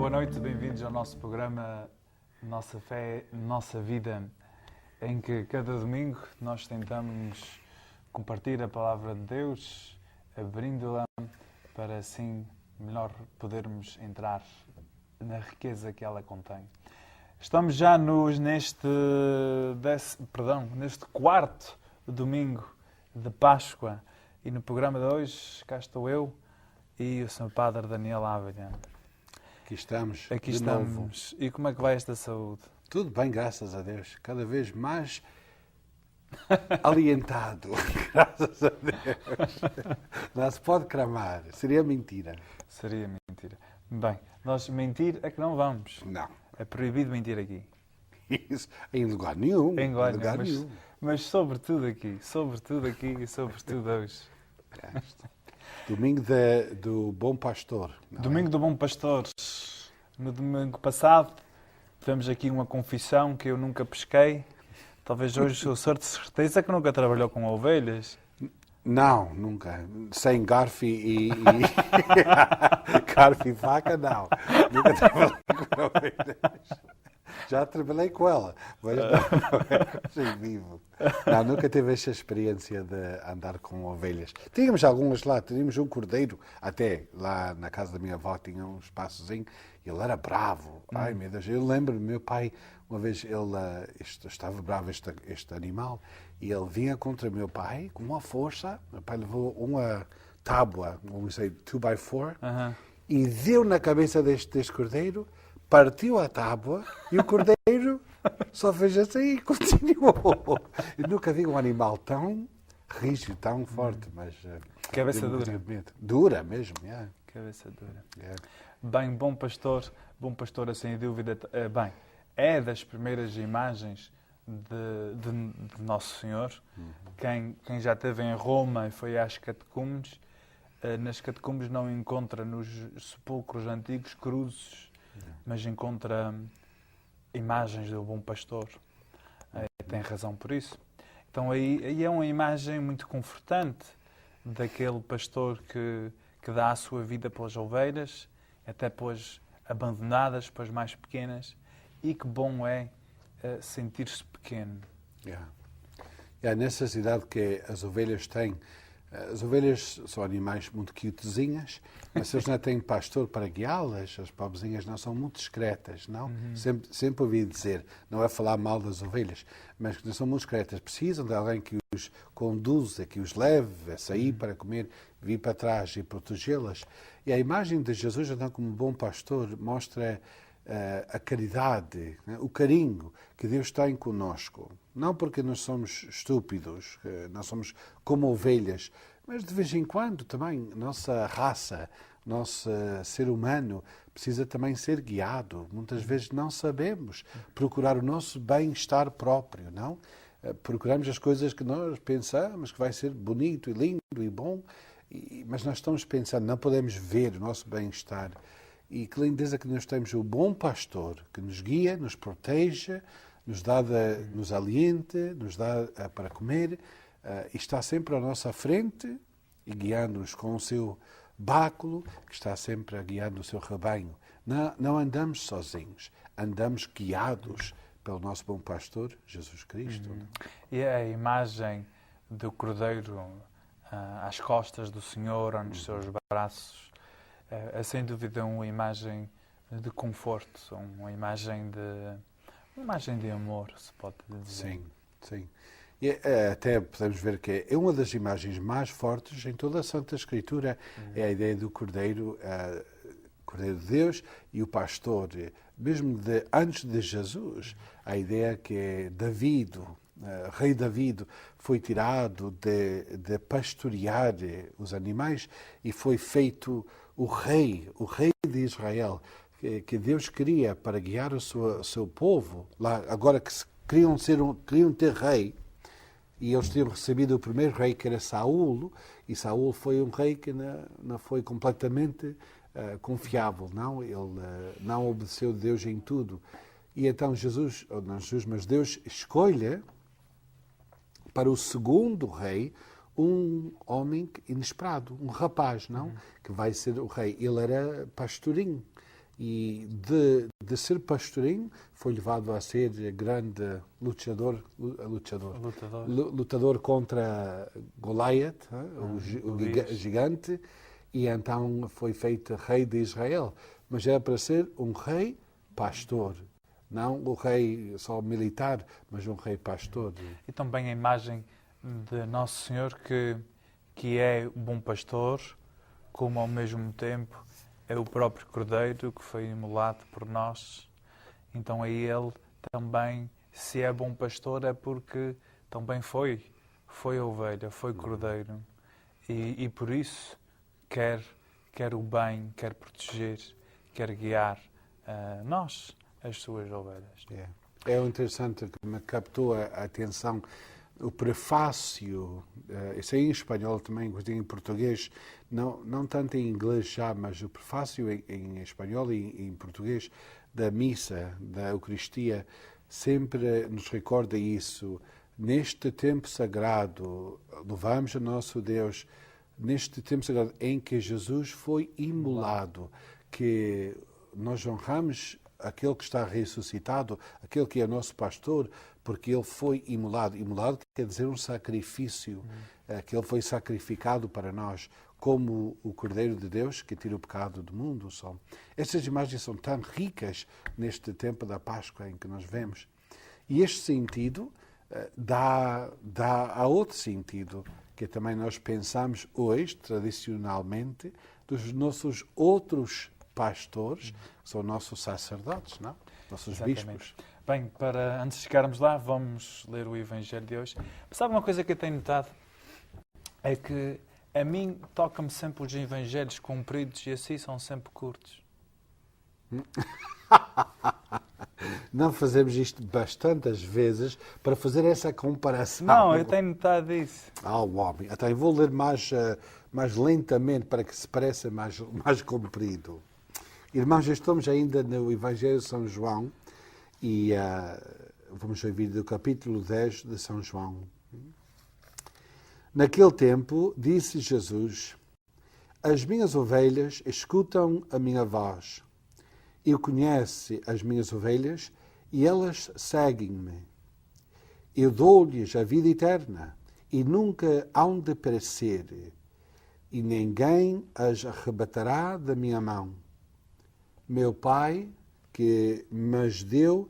boa noite, bem-vindos ao nosso programa Nossa Fé, Nossa Vida, em que cada domingo nós tentamos compartilhar a Palavra de Deus, abrindo-la para assim melhor podermos entrar na riqueza que ela contém. Estamos já neste quarto domingo de Páscoa e no programa de hoje cá estou eu e o Sr. Padre Daniel Ávila. Aqui estamos. Novo. E como é que vai esta saúde? Tudo bem, graças a Deus. Cada vez mais alientado. Graças a Deus. Não se pode cramar. Seria mentira. Seria mentira. Bem, nós mentir é que não vamos. Não. É proibido mentir aqui. Isso. Em lugar nenhum. Em lugar nenhum. Mas sobretudo aqui e sobretudo hoje. Domingo do Bom Pastor. Domingo do Bom Pastor. No domingo passado tivemos aqui uma confissão que eu nunca pesquei. Talvez hoje o senhor de certeza que nunca trabalhou com ovelhas. Não, nunca. Sem garfo e garfo e faca, não. Nunca trabalhei com ovelhas. Já trabalhei com ela, mas não é vivo. Não, nunca tive essa experiência de andar com ovelhas. Tínhamos algumas lá, tínhamos um cordeiro, até lá na casa da minha avó tinha um espaçozinho, e ele era bravo. Ai, meu Deus, eu lembro-me, meu pai, uma vez, estava bravo, este animal, e ele vinha contra meu pai com uma força. Meu pai levou uma tábua, vamos dizer, 2x4, e deu na cabeça deste cordeiro, partiu a tábua e o cordeiro só fez assim e continuou. Eu nunca vi um animal tão rígido, tão forte, mas... Cabeça dura. Dura mesmo, yeah. Cabeça dura. Yeah. Bem, bom pastor, sem dúvida, é das primeiras imagens de Nosso Senhor. Quem já esteve em Roma e foi às catacumbes, nas catacumbes não encontra nos sepulcros antigos cruzes, mas encontra imagens do bom pastor. Tem razão por isso. Então aí é uma imagem muito confortante daquele pastor que dá a sua vida pelas ovelhas, até pelas abandonadas, pelas mais pequenas, e que bom é sentir-se pequeno. É a necessidade que as ovelhas têm. As ovelhas são animais muito cutezinhas, mas se eles não têm pastor para guiá-las, as pobrezinhas não são muito discretas, não? Sempre ouvi dizer, não é falar mal das ovelhas, mas que não são muito discretas. Precisam de alguém que os conduza, que os leve a sair para comer, vir para trás e protegê-las. E a imagem de Jesus, então, como bom pastor, mostra a caridade, né? O carinho que Deus tem conosco. Não porque nós somos estúpidos, nós somos como ovelhas, mas de vez em quando também nossa raça, nosso ser humano precisa também ser guiado. Muitas vezes não sabemos procurar o nosso bem-estar próprio, não? Procuramos as coisas que nós pensamos que vai ser bonito e lindo e bom, mas nós estamos pensando, não podemos ver o nosso bem-estar. E que lindeza que nós temos o bom pastor que nos guia, nos protege, nos aliente, nos dá para comer, e está sempre à nossa frente e guiando-nos com o seu báculo, que está sempre a guiar o seu rebanho. Não andamos sozinhos, andamos guiados pelo nosso bom pastor, Jesus Cristo. E a imagem do cordeiro às costas do Senhor, ou nos seus braços, é sem dúvida uma imagem de conforto, uma imagem de amor, se pode dizer. Sim. E até podemos ver que é uma das imagens mais fortes em toda a Santa Escritura, é a ideia do Cordeiro de Deus e o pastor. Mesmo antes de Jesus, a ideia que David, rei David, foi tirado de pastorear os animais e foi feito o rei de Israel, que Deus queria para guiar o seu povo, lá, agora que queriam ter rei, e eles tinham recebido o primeiro rei, que era Saúl, e Saúl foi um rei que não foi completamente confiável, não? Ele não obedeceu a Deus em tudo. E então mas Deus escolhe para o segundo rei um homem inesperado, um rapaz, não? Que vai ser o rei. Ele era pastorinho. E de ser pastorinho, foi levado a ser grande lutador contra Goliath, o gigante, e então foi feito rei de Israel. Mas era para ser um rei pastor, não o rei só militar, mas um rei pastor. E também a imagem de Nosso Senhor que é o bom pastor, como ao mesmo tempo é o próprio Cordeiro que foi imolado por nós. Então aí ele também, se é bom pastor, é porque também foi ovelha, foi Cordeiro. E por isso quer o bem, quer proteger, quer guiar nós, as suas ovelhas. É interessante que me captou a atenção o prefácio, isso aí em espanhol também, gostei em português, não tanto em inglês já, mas o prefácio em espanhol e em português da missa, da Eucaristia, sempre nos recorda isso. Neste tempo sagrado, louvamos a nosso Deus, neste tempo sagrado em que Jesus foi imolado, que nós honramos aquele que está ressuscitado, aquele que é nosso pastor, porque ele foi imolado. Imolado quer dizer um sacrifício, que ele foi sacrificado para nós, como o Cordeiro de Deus que tira o pecado do mundo. Estas imagens são tão ricas neste tempo da Páscoa em que nós vemos. E este sentido dá a outro sentido, que também nós pensamos hoje, tradicionalmente, dos nossos outros pastores, que são nossos sacerdotes, não? Nossos bispos. Bem, antes de chegarmos lá, vamos ler o Evangelho de hoje. Sabe uma coisa que eu tenho notado? É que a mim toca-me sempre os Evangelhos compridos e assim são sempre curtos. Não fazemos isto bastantes vezes para fazer essa comparação. Não, eu tenho notado isso. Homem. Então, vou ler mais lentamente para que se pareça mais comprido. Irmãos, estamos ainda no Evangelho de São João e vamos ouvir do capítulo 10 de São João. Naquele tempo, disse Jesus: as minhas ovelhas escutam a minha voz. Eu conheço as minhas ovelhas e elas seguem-me. Eu dou-lhes a vida eterna e nunca hão de perecer, e ninguém as arrebatará da minha mão. Meu Pai, que me deu,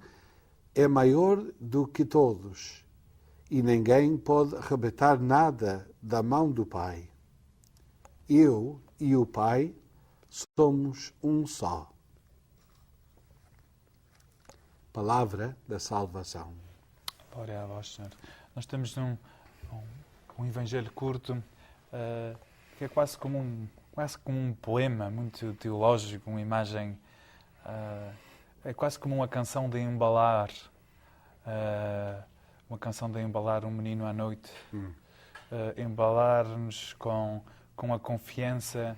é maior do que todos, e ninguém pode arrebatar nada da mão do Pai. Eu e o Pai somos um só. Palavra da salvação. Glória a vós, Senhor. Nós temos um evangelho curto que é quase como um poema muito teológico, uma imagem. É quase como uma canção de embalar. Uma canção de embalar um menino à noite. Embalar-nos com a confiança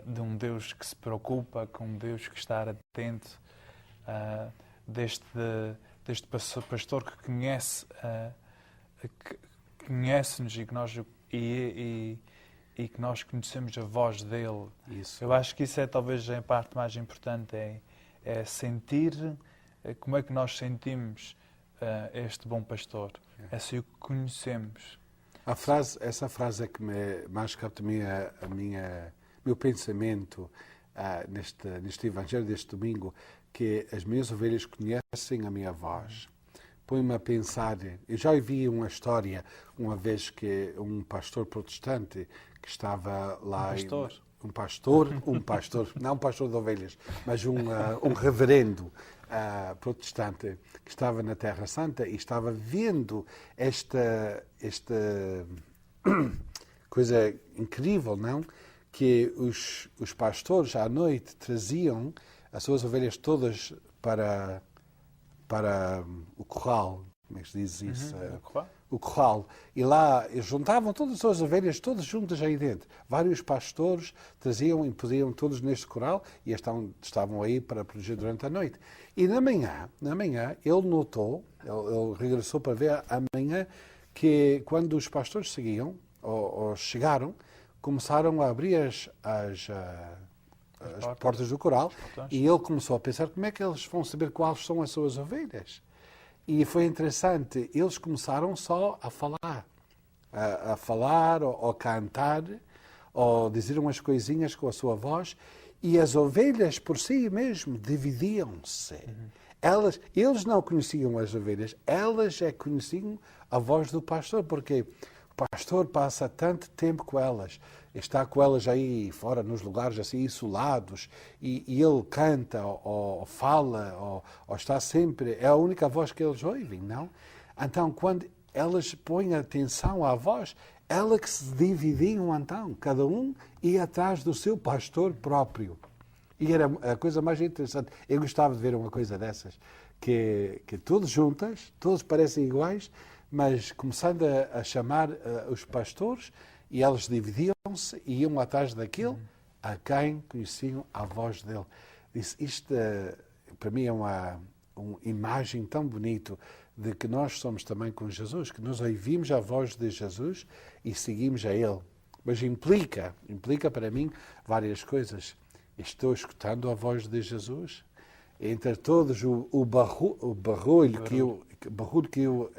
de um Deus que se preocupa, com um Deus que está atento, deste pastor que conhece-nos e que nós conhecemos a voz dele. Isso. Eu acho que isso é talvez a parte mais importante, é sentir como é que nós sentimos este bom pastor. É se o conhecemos. Essa frase é que mais capta meu pensamento neste Evangelho deste domingo, que as minhas ovelhas conhecem a minha voz. Põe-me a pensar, eu já ouvi uma história, uma vez que um pastor protestante que estava lá... Um pastor, não um pastor de ovelhas, mas um reverendo protestante que estava na Terra Santa e estava vendo esta coisa incrível, não? Que os pastores à noite traziam as suas ovelhas todas para o corral, como é que se diz isso? O corral. E lá eles juntavam todas as suas ovelhas, todas juntas aí dentro. Vários pastores traziam e podiam todos neste corral e estavam aí para proteger durante a noite. E na manhã ele notou, ele regressou para ver amanhã, que quando os pastores seguiam, ou chegaram, começaram a abrir as portas do curral, e ele começou a pensar como é que eles vão saber quais são as suas ovelhas. E foi interessante, eles começaram só a falar ou cantar, ou dizer umas coisinhas com a sua voz, e as ovelhas por si mesmo dividiam-se. Eles não conheciam as ovelhas, elas conheciam a voz do pastor, porque o pastor passa tanto tempo com elas, está com elas aí fora, nos lugares assim isolados, e ele canta, ou fala, ou está sempre, é a única voz que eles ouvem, não? Então, quando elas põem atenção à voz, elas que se dividiam então, cada um ia atrás do seu pastor próprio. E era a coisa mais interessante. Eu gostava de ver uma coisa dessas, que todos juntas, todos parecem iguais, mas começando a chamar os pastores, e eles dividiam-se e iam atrás daquele a quem conheciam a voz dele. Isto, para mim, é uma imagem tão bonita de que nós somos também com Jesus, que nós ouvimos a voz de Jesus e seguimos a Ele. Mas implica para mim várias coisas. Estou escutando a voz de Jesus? Entre todos o barulho que eu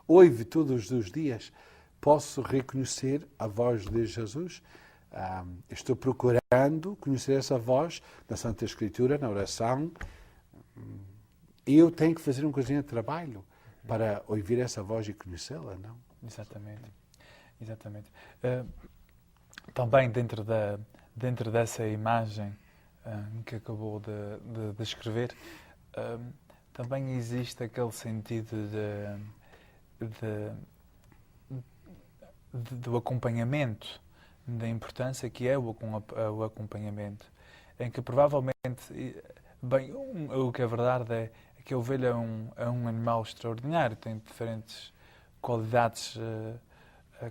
ouve todos os dias, posso reconhecer a voz de Jesus? Estou procurando conhecer essa voz na Santa Escritura, na oração. E eu tenho que fazer um coisinha de trabalho para ouvir essa voz e conhecê-la, não? Exatamente. Também dentro dessa imagem que acabou de descrever, também existe aquele sentido do acompanhamento, da importância que é o acompanhamento, em que provavelmente, bem, o que é verdade é que a ovelha é um animal extraordinário, tem diferentes qualidades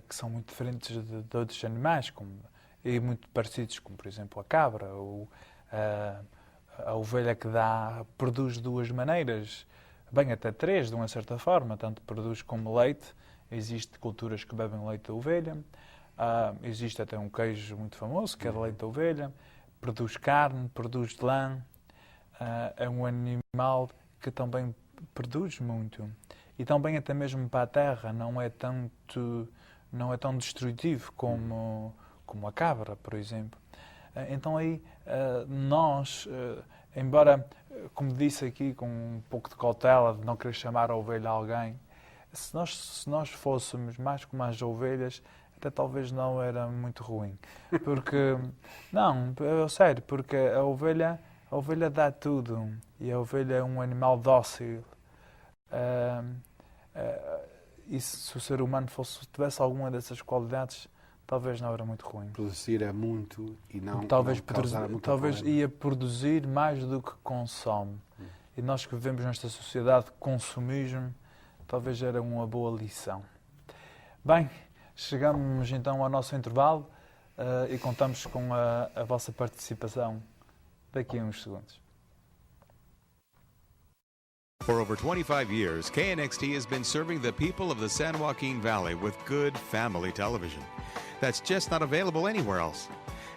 que são muito diferentes de outros animais, e muito parecidos, como por exemplo a cabra, ou a ovelha que produz de duas maneiras, bem, até três, de uma certa forma, tanto produz como leite. Existem culturas que bebem leite da ovelha, existe até um queijo muito famoso, que é de leite da ovelha, produz carne, produz lã, é um animal que também produz muito. E também até mesmo para a terra, não é tão destrutivo como a cabra, por exemplo. Então aí nós, embora, como disse aqui, com um pouco de cautela, de não querer chamar a ovelha a alguém, se nós fôssemos mais como as ovelhas, até talvez não era muito ruim. Porque, não, é sério, porque a ovelha dá tudo, e a ovelha é um animal dócil. E se o ser humano tivesse alguma dessas qualidades, talvez não era muito ruim. Produzir é muito e não talvez talvez ia produzir mais do que consome. E nós que vivemos nesta sociedade de consumismo, talvez era uma boa lição. Bem, chegamos então ao nosso intervalo e contamos com a vossa participação daqui a uns segundos. For over 25 years, KNXT has been serving the people of the San Joaquin Valley with good family television that's just not available anywhere else.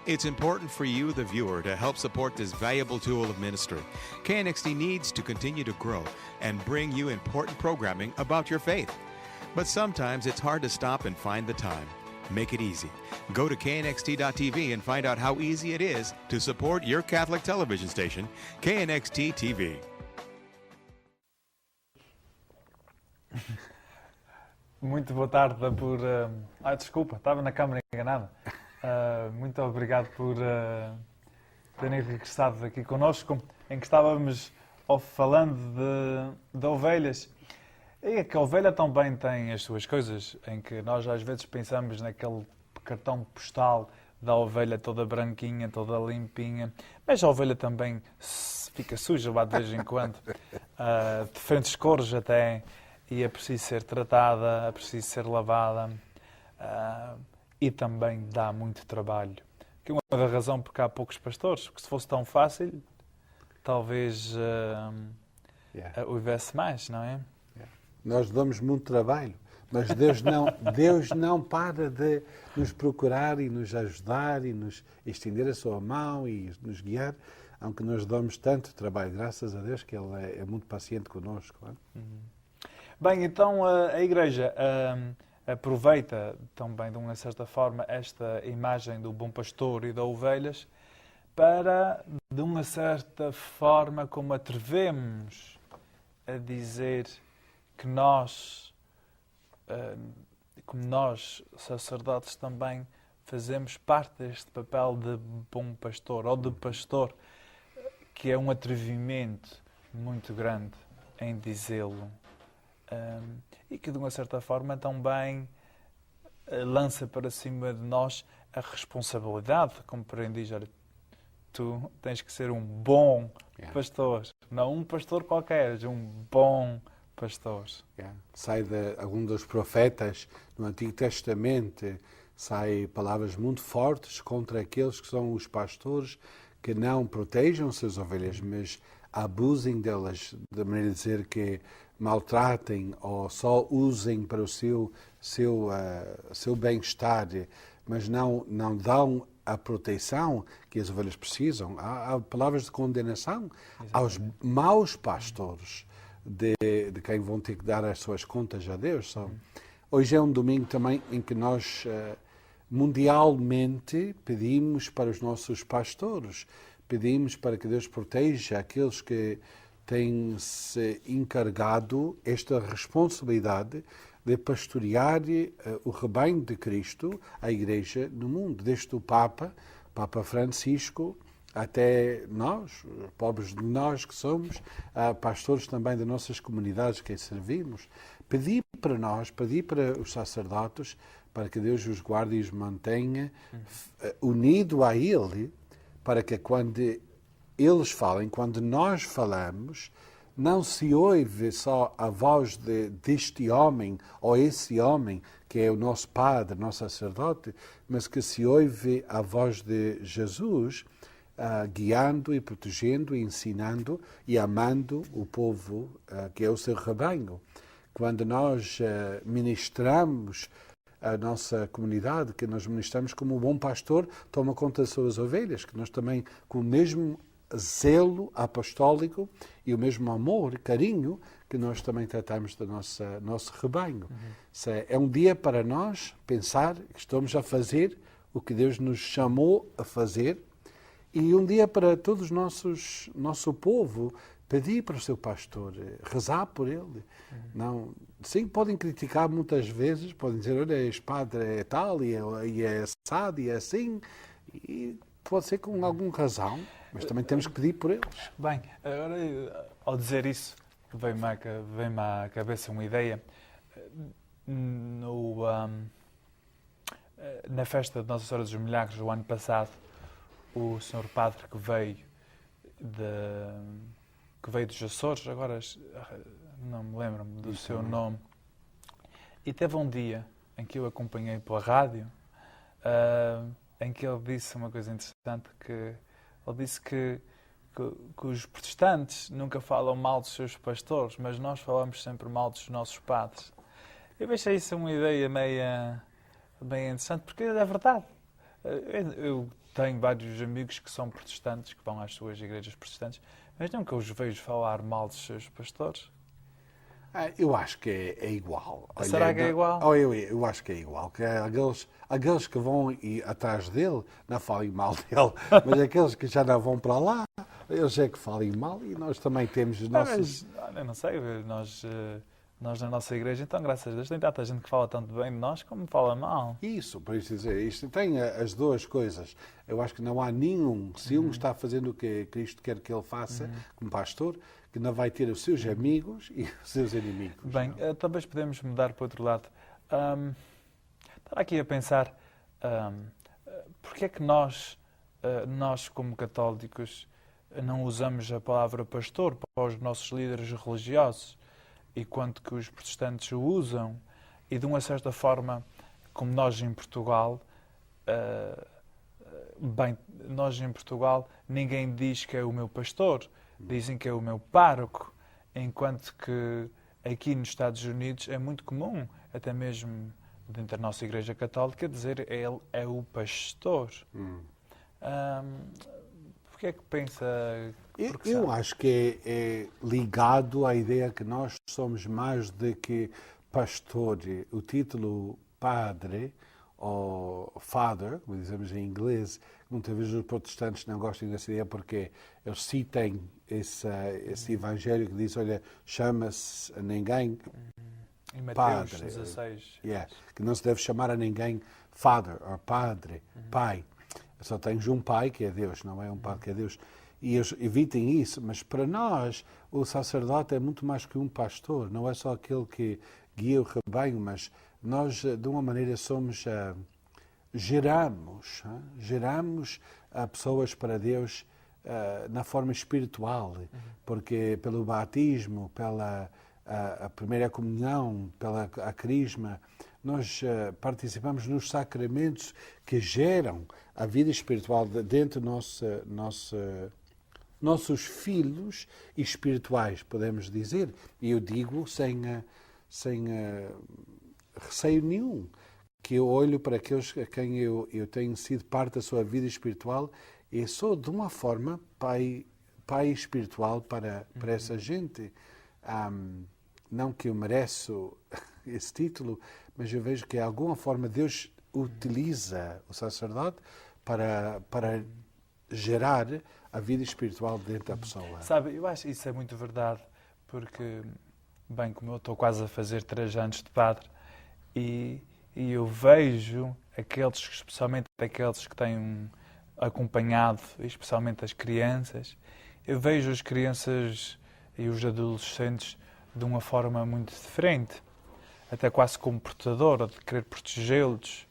It's important for you, the viewer, to help support this valuable tool of ministry. KNXT needs to continue to grow and bring you important programming about your faith. But sometimes it's hard to stop and find the time. Make it easy. Go to knxt.tv and find out how easy it is to support your Catholic television station, KNXT TV. Muito boa tarde por... desculpa, estava na câmara enganada. Muito obrigado por terem regressado aqui connosco, em que estávamos falando de ovelhas. E que a ovelha também tem as suas coisas, em que nós às vezes pensamos naquele cartão postal da ovelha toda branquinha, toda limpinha, mas a ovelha também fica suja lá de vez em quando, diferentes cores até, e é preciso ser tratada, é preciso ser lavada, e também dá muito trabalho. Que é uma da razão porque há poucos pastores, porque se fosse tão fácil, talvez houvesse mais, não é? Nós damos muito trabalho, Mas Deus não para de nos procurar e nos ajudar e nos estender a sua mão e nos guiar, aunque nós damos tanto trabalho, graças a Deus, que Ele é muito paciente connosco. Bem, então a Igreja aproveita também, de uma certa forma, esta imagem do bom pastor e das ovelhas para, de uma certa forma, como atrevemos a dizer que nós, como nós, sacerdotes, também fazemos parte deste papel de bom pastor ou de pastor, que é um atrevimento muito grande em dizê-lo. E que, de uma certa forma, também lança para cima de nós a responsabilidade, como diz, olha, tu tens que ser um bom pastor, não um pastor qualquer, mas um bom pastor. Sai de algum dos profetas no Antigo Testamento, sai palavras muito fortes contra aqueles que são os pastores que não protejam suas ovelhas, mas abusem delas, de maneira de dizer que maltratem ou só usem para o seu bem-estar, mas não dão a proteção que as ovelhas precisam. Há palavras de condenação aos maus pastores, de quem vão ter que dar as suas contas a Deus. Hoje é um domingo também em que nós mundialmente pedimos para os nossos pastores, pedimos para que Deus proteja aqueles que têm-se encarregado esta responsabilidade de pastorear o rebanho de Cristo, a Igreja no mundo, desde o Papa Francisco, até nós, pobres de nós que somos, pastores também das nossas comunidades que servimos. Pedi para nós, pedi para os sacerdotes, para que Deus os guarde e os mantenha unido a Ele, para que quando eles falem, quando nós falamos, não se ouve só a voz deste homem ou esse homem, que é o nosso padre, nosso sacerdote, mas que se ouve a voz de Jesus, guiando e protegendo e ensinando e amando o povo que é o seu rebanho. Quando nós ministramos a nossa comunidade, que nós ministramos como um bom pastor, toma conta das suas ovelhas, que nós também, com o mesmo zelo apostólico e o mesmo amor, carinho, que nós também tratamos do nosso rebanho. É um dia para nós pensar que estamos a fazer o que Deus nos chamou a fazer, e um dia para todos nosso povo pedir para o seu pastor, rezar por ele. Não, sim, podem criticar muitas vezes, podem dizer, olha, este padre é tal, e é assado, e é assim, e pode ser com alguma razão, mas também temos que pedir por eles. Bem, agora, ao dizer isso, vem-me à cabeça uma ideia. Na festa de Nossa Senhora dos Milagres, o ano passado, o senhor padre que veio dos Açores, agora não me lembro do seu nome, e teve um dia em que eu acompanhei pela rádio, em que ele disse uma coisa interessante, que ele disse que os protestantes nunca falam mal dos seus pastores, mas nós falamos sempre mal dos nossos padres. Eu achei isso uma ideia bem interessante, porque é verdade. Eu tenho vários amigos que são protestantes, que vão às suas igrejas protestantes, mas nunca os vejo falar mal dos seus pastores. Eu acho que é igual. Será que é igual? Eu acho que é igual. Que aqueles que vão atrás dele não falem mal dele, mas aqueles que já não vão para lá, eles é que falem mal, e nós também temos os nossos... Eu não sei, nós na nossa igreja, então, graças a Deus, tem tanta gente que fala tanto bem de nós como fala mal. Isso, por isso dizer, isto tem as duas coisas. Eu acho que não há nenhum, se um está fazendo o que Cristo quer que ele faça, como pastor, que não vai ter os seus amigos e os seus inimigos. Bem, talvez podemos mudar para o outro lado. Estava aqui a pensar, porque é que nós, como católicos, não usamos a palavra pastor para os nossos líderes religiosos, e quanto que os protestantes o usam, e de uma certa forma, como nós em Portugal, ninguém diz que é o meu pastor, dizem que é o meu pároco, enquanto que aqui nos Estados Unidos é muito comum até mesmo dentro da nossa Igreja Católica, dizer ele é o pastor. O que é que pensa? Eu acho que é ligado à ideia que nós somos mais do que pastor. O título padre, ou father, como dizemos em inglês, muitas vezes os protestantes não gostam dessa ideia porque eles citam esse evangelho que diz, olha, chama-se a ninguém Em Mateus padre. 16. Que não se deve chamar a ninguém father, ou padre, pai. Só tens um pai que é Deus, não é um pai que é Deus. E eles evitem isso, mas para nós o sacerdote é muito mais que um pastor, não é só aquele que guia o rebanho, mas nós de uma maneira somos, geramos pessoas para Deus na forma espiritual, porque pelo batismo, pela a primeira comunhão, pela a crisma, nós participamos nos sacramentos que geram a vida espiritual dentro do nossos filhos espirituais, podemos dizer. E eu digo sem receio nenhum, que eu olho para aqueles a quem eu tenho sido parte da sua vida espiritual e sou, de uma forma, pai espiritual para essa gente. Não que eu mereço esse título, mas eu vejo que, de alguma forma, Deus utiliza o sacerdote para gerar a vida espiritual dentro da pessoa. Sabe, eu acho que isso é muito verdade, porque, bem, como eu estou quase a fazer 3 anos de padre, e eu vejo aqueles, especialmente aqueles que têm acompanhado, especialmente as crianças, eu vejo as crianças e os adolescentes de uma forma muito diferente, até quase como portadora, de querer protegê-los.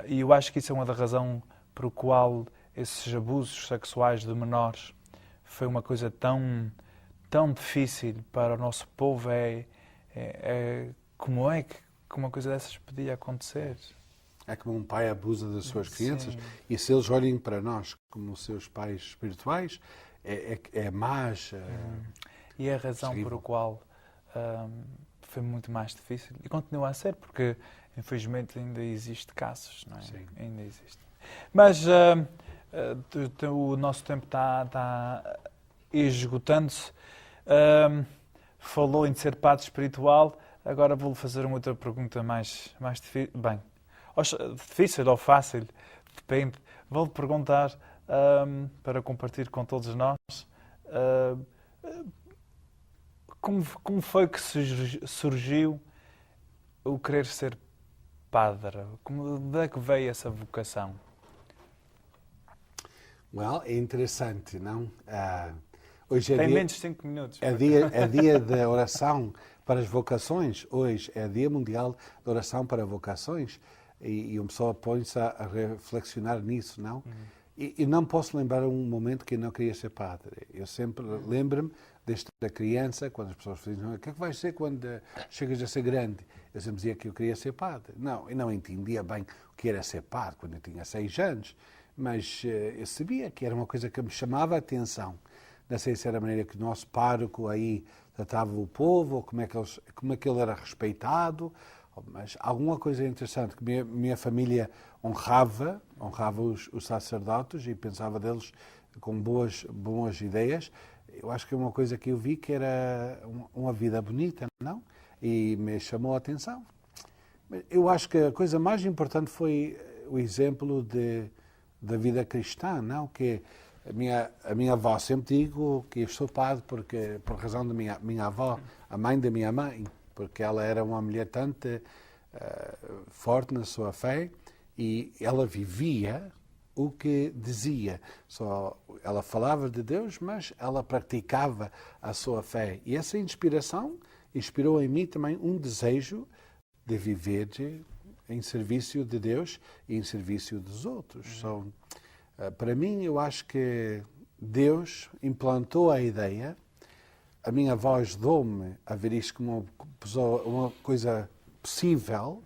E eu acho que isso é uma da razão por qual esses abusos sexuais de menores foi uma coisa tão difícil para o nosso povo. Como é que uma coisa dessas podia acontecer? É como um pai abusa das suas crianças. Sim. E se eles olhem para nós como seus pais espirituais, é mais... E é a razão por a qual foi muito mais difícil. E continua a ser, porque, infelizmente, ainda existe casos, não é? Sim. Ainda existe. Mas o nosso tempo está esgotando-se. Falou em ser padre espiritual. Agora vou-lhe fazer uma outra pergunta mais difícil. Bem, difícil ou fácil, depende. Vou-lhe perguntar, para compartilhar com todos nós, como foi que surgiu o querer ser padre? De onde é que veio essa vocação? É interessante, não? Hoje Tem menos de 5 minutos. É dia da oração para as vocações. Hoje é Dia Mundial de Oração para Vocações. E uma pessoa põe-se a reflexionar nisso, não? E não posso lembrar um momento que eu não queria ser padre. Eu sempre lembro-me desde a criança, quando as pessoas diziam, o que é que vais ser quando chegas a ser grande? Eu sempre dizia que eu queria ser padre. Não, eu não entendia bem o que era ser padre quando eu tinha 6 anos, mas eu sabia que era uma coisa que me chamava a atenção. Não sei se era a maneira que o nosso pároco aí tratava o povo, ou como é que ele era respeitado, mas alguma coisa interessante, que minha família honrava os sacerdotes e pensava deles com boas ideias. Eu acho que é uma coisa que eu vi que era uma vida bonita, não? E me chamou a atenção. Eu acho que a coisa mais importante foi o exemplo da vida cristã, não? Que a minha avó, sempre digo que eu sou padre por razão da minha avó, a mãe da minha mãe, porque ela era uma mulher tanto forte na sua fé e ela vivia o que dizia. Ela falava de Deus, mas ela praticava a sua fé. E essa inspiração inspirou em mim também um desejo de viver em serviço de Deus e em serviço dos outros. Para mim, eu acho que Deus implantou a ideia. A minha avó ajudou-me a ver isto como uma coisa possível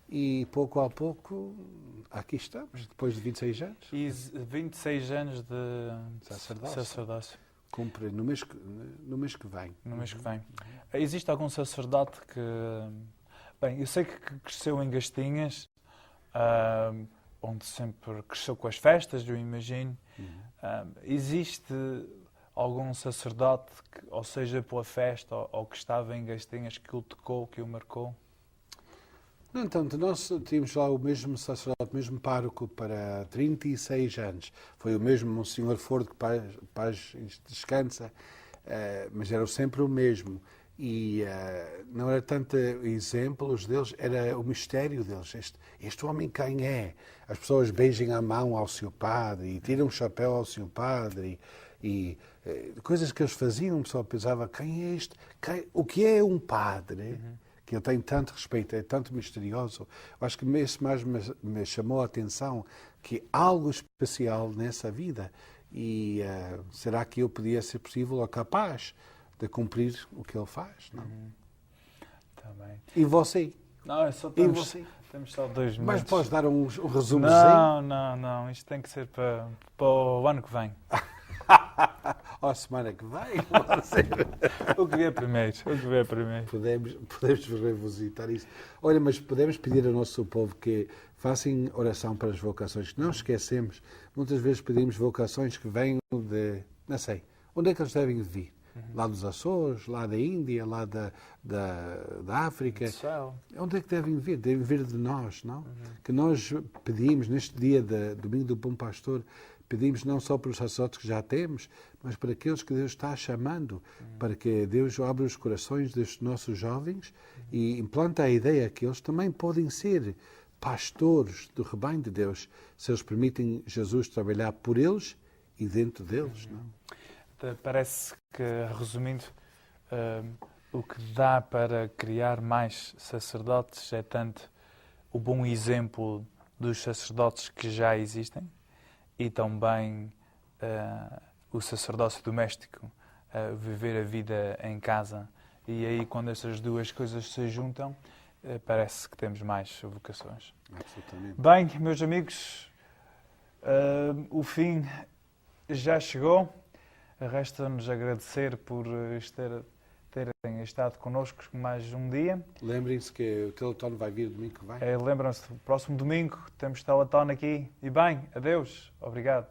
e pouco a pouco aqui estamos, depois de 26 anos. E 26 anos de sacerdócio. Cumpre no mês que vem. No mês que vem. Existe algum sacerdote que... Bem, eu sei que cresceu em Gastinhas, onde sempre cresceu com as festas, eu imagino. Existe algum sacerdote, ou seja, pela festa, ou que estava em Gastinhas, que o tocou, que o marcou? No entanto, nós tínhamos lá o mesmo sacerdote, o mesmo pároco para 36 anos. Foi o mesmo Monsenhor Ford, que paz descansa, mas era sempre o mesmo. E não era tanto exemplos deles, era o mistério deles. Este homem quem é? As pessoas beijam a mão ao seu padre e tiram o chapéu ao seu padre e coisas que eles faziam, o pessoal pensava, quem é este? O que é um padre? Que eu tenho tanto respeito, é tanto misterioso. Eu acho que isso mais me chamou a atenção, que algo especial nessa vida. E será que eu podia ser possível ou capaz de cumprir o que ele faz? Não? Tá bem. E você? Não, é só E temos, você? temos só 2 minutos. Mas podes dar um resumozinho? Não. Isto tem que ser para o ano que vem. A semana que vem? O que vier primeiro. Podemos revisitar isso. Olha, mas podemos pedir ao nosso povo que façam oração para as vocações, que não esquecemos. Muitas vezes pedimos vocações que venham de, não sei, onde é que eles devem vir? Lá dos Açores, lá da Índia, lá da África. Onde é que devem vir? Devem vir de nós, não? Que nós pedimos, neste dia de Domingo do Bom Pastor, pedimos não só para os sacerdotes que já temos, mas para aqueles que Deus está chamando, para que Deus abra os corações destes nossos jovens e implanta a ideia que eles também podem ser pastores do rebanho de Deus, se eles permitem Jesus trabalhar por eles e dentro deles. Não? Parece que, resumindo, o que dá para criar mais sacerdotes é tanto o bom exemplo dos sacerdotes que já existem, e também o sacerdócio doméstico, viver a vida em casa. E aí, quando essas duas coisas se juntam, parece que temos mais vocações. Absolutamente. Bem, meus amigos, o fim já chegou. Resta-nos agradecer por terem estado connosco mais um dia. Lembrem-se que o Teletono vai vir domingo que vem. Lembram-se, próximo domingo temos Teletono aqui. E bem, adeus. Obrigado.